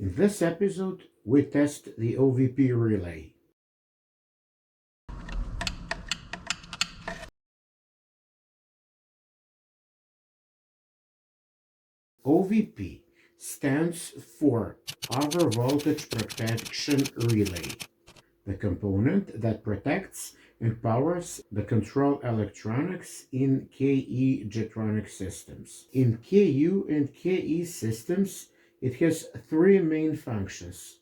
In this episode, we test the OVP relay. OVP stands for Overvoltage Protection Relay, the component that protects and powers the control electronics in KE-Jetronic systems. In KU and KE systems, it has three main functions.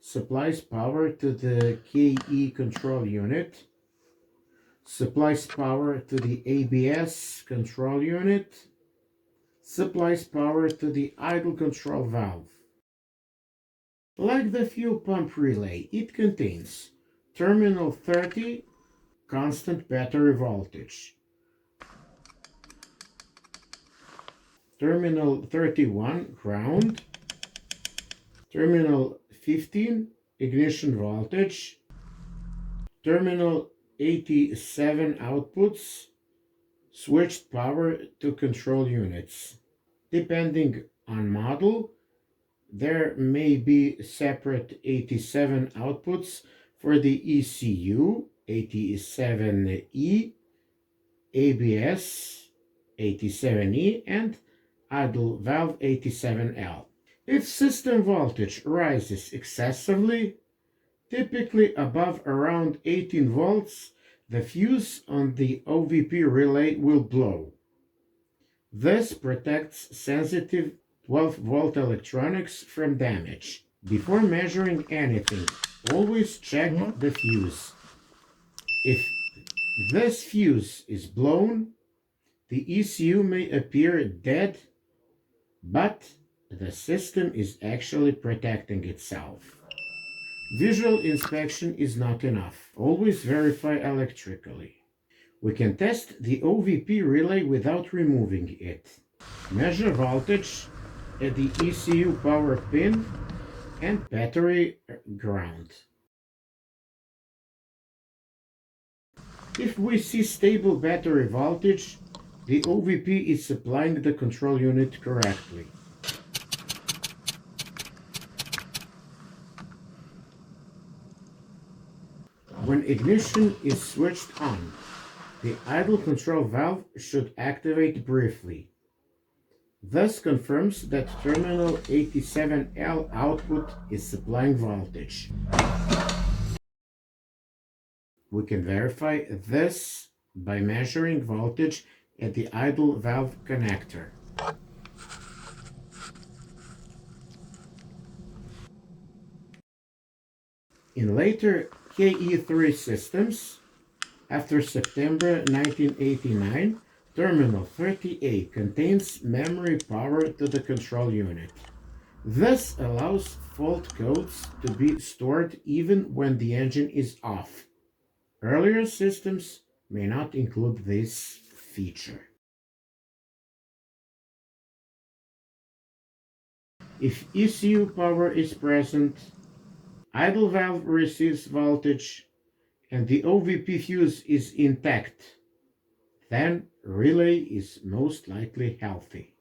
Supplies power to the KE control unit, supplies power to the ABS control unit, supplies power to the idle control valve. Like the fuel pump relay, it contains terminal 30 constant battery voltage, terminal 31 ground, terminal 15 ignition voltage, terminal 87 outputs, switched power to control units. Depending on model, there may be separate 87 outputs for the ECU 87E, ABS 87E, and idle valve 87L. If system voltage rises excessively, typically above around 18 volts, the fuse on the OVP relay will blow. This protects sensitive 12-volt electronics from damage. Before measuring anything, always check the fuse. If this fuse is blown, the ECU may appear dead, but the system is actually protecting itself. Visual inspection is not enough. Always verify electrically. We can test the OVP relay without removing it. Measure voltage at the ECU power pin and battery ground. If we see stable battery voltage, the OVP is supplying the control unit correctly. When ignition is switched on, the idle control valve should activate briefly. This confirms that terminal 87L output is supplying voltage. We can verify this by measuring voltage at the idle valve connector. In later KE3 systems, after September 1989, terminal 30A contains memory power to the control unit. This allows fault codes to be stored even when the engine is off. Earlier systems may not include this feature. If ECU power is present, idle valve receives voltage, and the OVP fuse is intact, then relay is most likely healthy.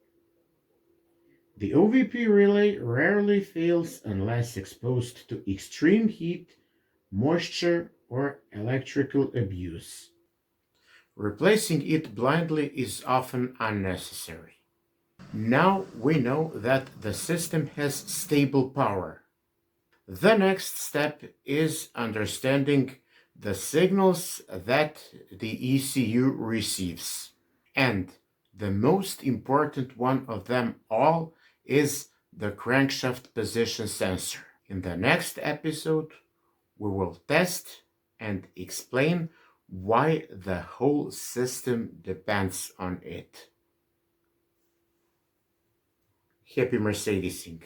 The OVP relay rarely fails unless exposed to extreme heat, moisture, or electrical abuse. Replacing it blindly is often unnecessary. Now we know that the system has stable power. The next step is understanding the signals that the ECU receives. And the most important one of them all is the crankshaft position sensor. In the next episode, we will test and explain why the whole system depends on it. Happy Mercedesing!